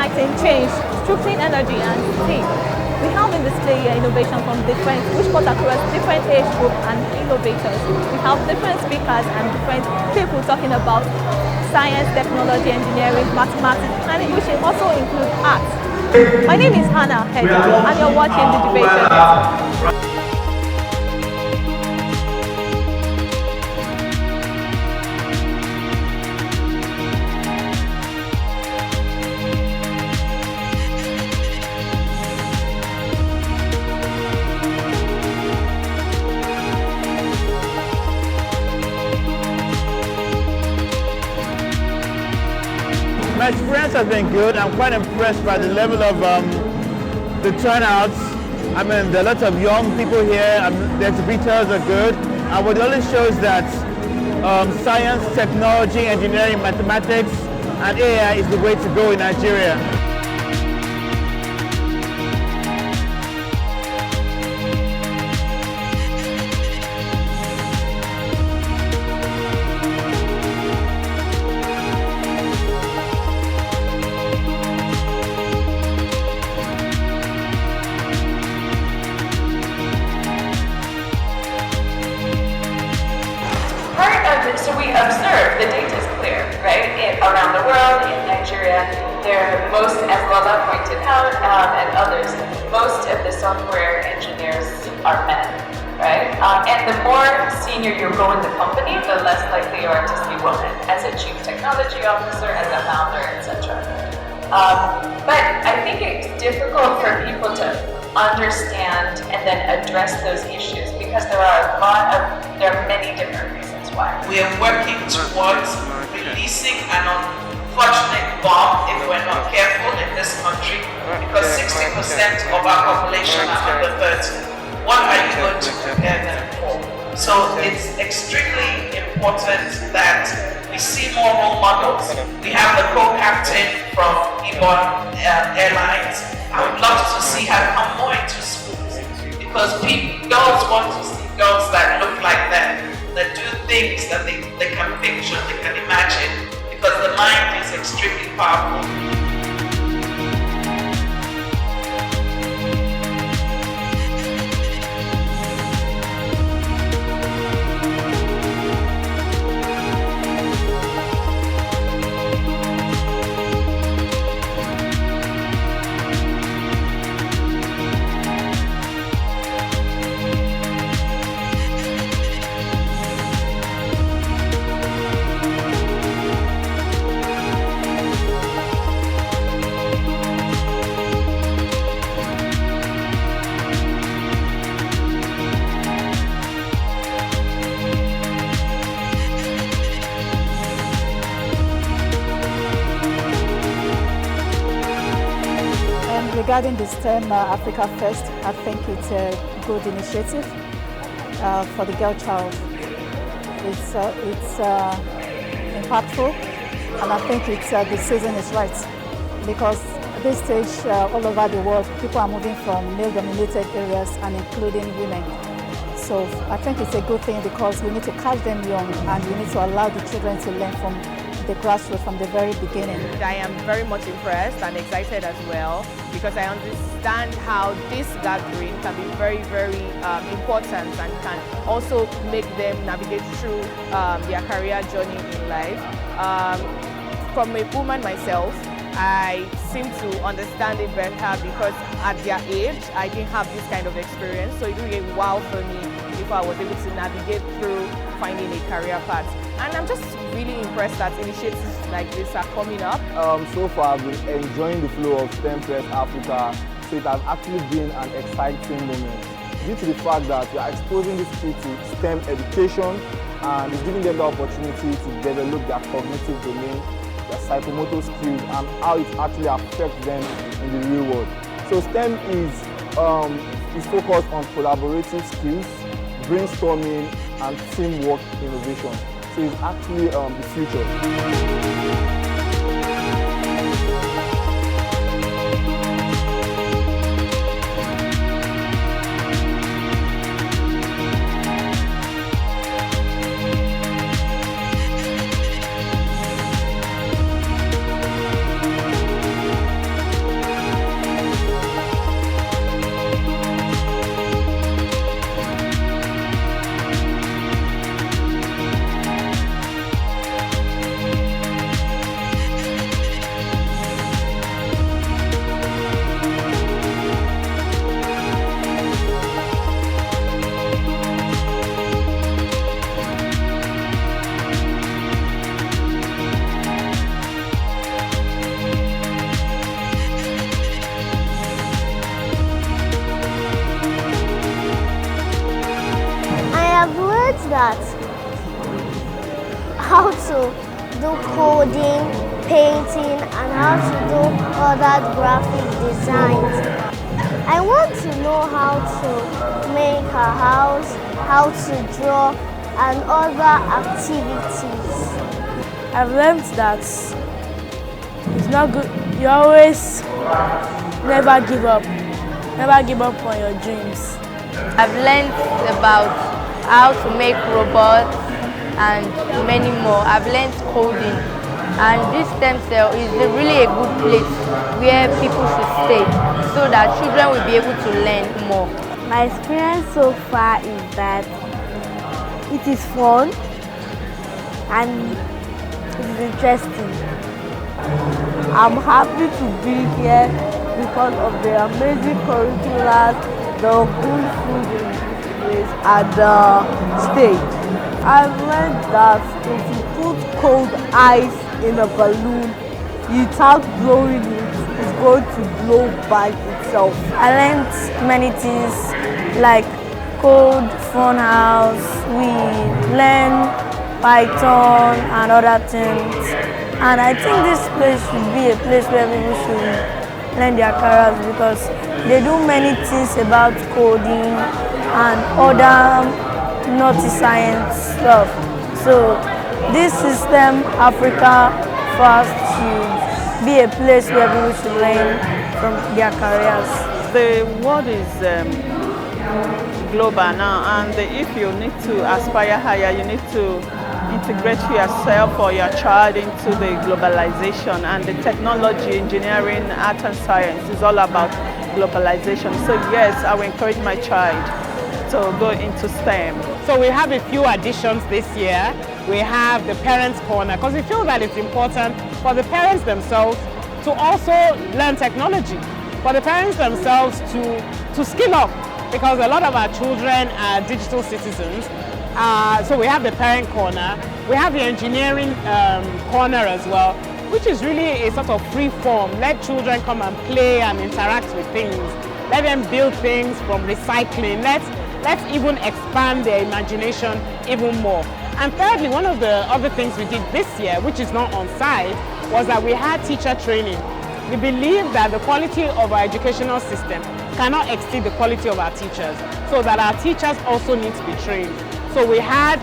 igniting change through clean energy and steam. We have in display here innovation from different, which cut across different age groups and innovators. We have different speakers and different people talking about science, technology, engineering, mathematics, and which also include arts. My name is Hannah Hedger, and you're watching the Debate Network. My experience has been good. I'm quite impressed by the level of the turnouts. I mean, there are lots of young people here, the exhibitors are good. And what it only shows that science, technology, engineering, mathematics, and AI is the way to go in Nigeria. So we observe the data is clear, right? Around the world, in Nigeria, most, as Lola pointed out, and others, most of the software engineers are men, right? And the more senior you go in the company, the less likely you are to see women as a chief technology officer, as a founder, etc. But I think it's difficult for people to understand and then address those issues because there are many different reasons. We are working towards releasing an unfortunate bomb if we're not careful in this country, because 60% of our population are under 30. What are you going to prepare them for? So it's extremely important that we see more role models. We have the co-captain from Ibon Airlines. I would love to see her come more into schools, because girls want to see girls that look like them, that do things that they can picture, they can imagine, because the mind is extremely powerful. Regarding the STEMAFRICAFEST, I think it's a good initiative for the girl child. It's impactful, and I think the season is right, because at this stage all over the world people are moving from male-dominated areas and including women. So I think it's a good thing, because we need to catch them young and we need to allow the children to learn from the grassroots from the very beginning. I am very much impressed and excited as well, because I understand how this gathering can be very, very important and can also make them navigate through their career journey in life. From a woman myself, I seem to understand it better, because at their age, I didn't have this kind of experience. So it really a wow for me if I was able to navigate through finding a career path. And I'm just really impressed that initiatives like this are coming up. So far, I've been enjoying the flow of Stemfest Africa, so it has actually been an exciting moment. Due to the fact that we are exposing these kids to STEM education, and it's giving them the opportunity to develop their cognitive domain, their psychomotor skills, and how it actually affects them in the real world. So STEM is focused on collaborative skills, brainstorming, and teamwork innovation. So it's actually the future. that how to do coding, painting, and how to do other graphic designs. I want to know how to make a house, how to draw, and other activities. I've learned that it's not good. You always never give up. Never give up on your dreams. I've learned about how to make robots and many more. I've learned coding, and this STEM cell is really a good place where people should stay so that children will be able to learn more. My experience so far is that it is fun and it is interesting. I'm happy to be here because of the amazing curriculum, the good food in this place, and the stage. I've learned that if you put cold ice in a balloon, without blowing it, it's going to blow by itself. I learned many things like code, fun house, we learn Python and other things. And I think this place should be a place where people should learn their careers because they do many things about coding and other naughty science stuff. So this system, STEMAFRICAFEST, should be a place where people should learn from their careers. The world is global now, and if you need to aspire higher, you need to integrate yourself or your child into the globalization, and the technology, engineering, art and science is all about globalization. So yes, I will encourage my child to go into STEM. So we have a few additions this year. We have the Parents Corner because we feel that it's important for the parents themselves to also learn technology, for the parents themselves to skill up, because a lot of our children are digital citizens. So we have the Parent Corner. We have the Engineering Corner as well, which is really a sort of free form. Let children come and play and interact with things. Let them build things from recycling. Let's even expand their imagination even more. And thirdly, one of the other things we did this year, which is not on site, was that we had teacher training. We believe that the quality of our educational system cannot exceed the quality of our teachers, so that our teachers also need to be trained. So we had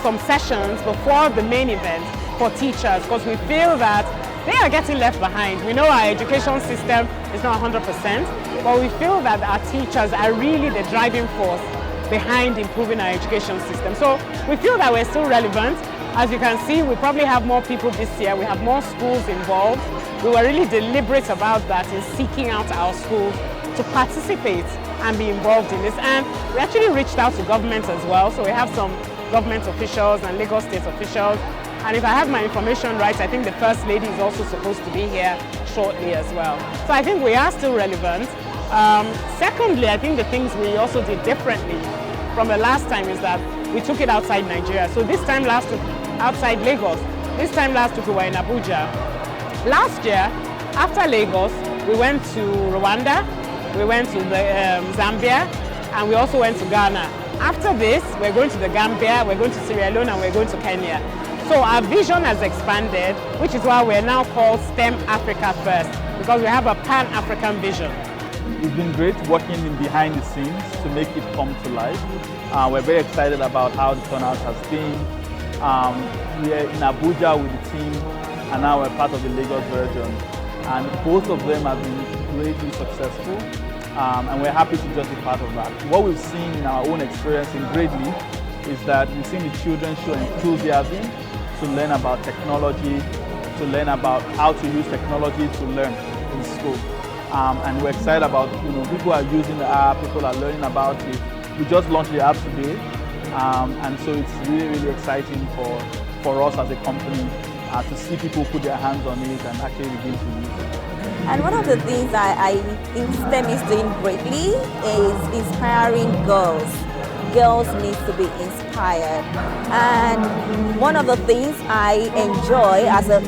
some sessions before the main event for teachers, because we feel that they are getting left behind. We know our education system is not 100%, but we feel that our teachers are really the driving force behind improving our education system. So we feel that we're still relevant. As you can see, we probably have more people this year. We have more schools involved. We were really deliberate about that in seeking out our schools to participate and be involved in this. And we actually reached out to government as well. So we have some government officials and Lagos State officials. And if I have my information right, I think the First Lady is also supposed to be here shortly as well. So I think we are still relevant. Secondly, I think the things we also did differently from the last time is that we took it outside Nigeria. So this time last week outside Lagos. This time last week we were in Abuja. Last year, after Lagos, we went to Rwanda, we went to Zambia, and we also went to Ghana. After this, we're going to the Gambia, we're going to Sierra Leone, and we're going to Kenya. So our vision has expanded, which is why we're now called STEMAFRICAFEST, because we have a pan-African vision. It's been great working in behind the scenes to make it come to life. We're very excited about how the turnout has been. We're in Abuja with the team, and now we're part of the Lagos version. And both of them have been greatly successful, and we're happy to just be part of that. What we've seen in our own experience in Gradely is that we've seen the children show enthusiasm to learn about technology, to learn about how to use technology to learn in school. And we're excited about, people are using the app, people are learning about it. We just launched the app today, and so it's really, really exciting for us as a company to see people put their hands on it and actually begin to use it. And one of the things I think STEM is doing greatly is inspiring girls. Girls need to be inspired. And one of the things I enjoy as a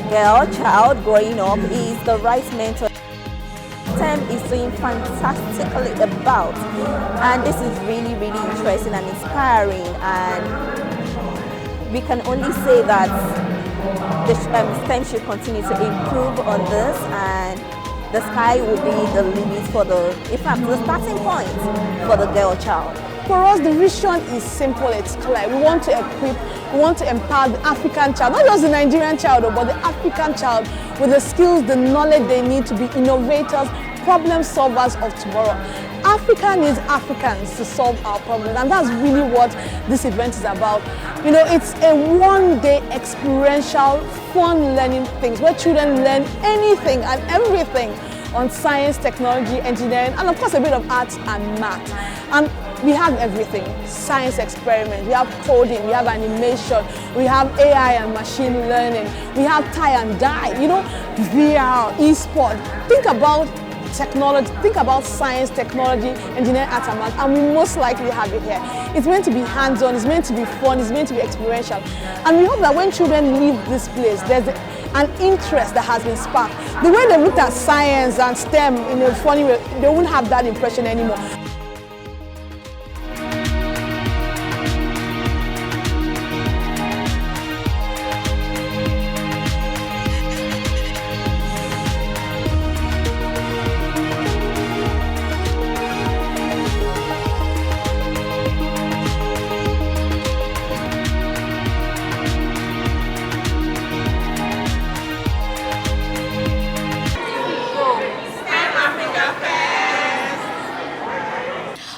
child growing up is the right mentor. STEM is doing fantastically about. And this is really, really interesting and inspiring. And we can only say that the STEM should continue to improve on this, and the sky will be the limit for in fact, the starting point for the girl child. For us, the vision is simple, it's clear. We want to equip, we want to empower the African child, not just the Nigerian child, but the African child with the skills, the knowledge they need to be innovators, problem solvers of tomorrow. Africa needs Africans to solve our problems, and that's really what this event is about. You know, it's a one-day experiential, fun learning things where children learn anything and everything on science, technology, engineering, and of course a bit of arts and math. And we have everything: science experiment, we have coding, we have animation, we have AI and machine learning, we have tie and dye, you know, VR, e-sport. Think about technology, think about science, technology, engineering, arts and math, and we most likely have it here. It's meant to be hands-on, it's meant to be fun, it's meant to be experiential. And we hope that when children leave this place, there's an interest that has been sparked. The way they looked at science and STEM in a funny way, they won't have that impression anymore.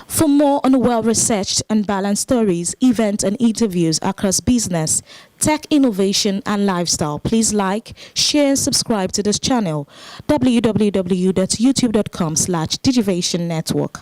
For more on well-researched and balanced stories, events and interviews across business, tech innovation and lifestyle, please like, share and subscribe to this channel, www.youtube.com/Digivation Network.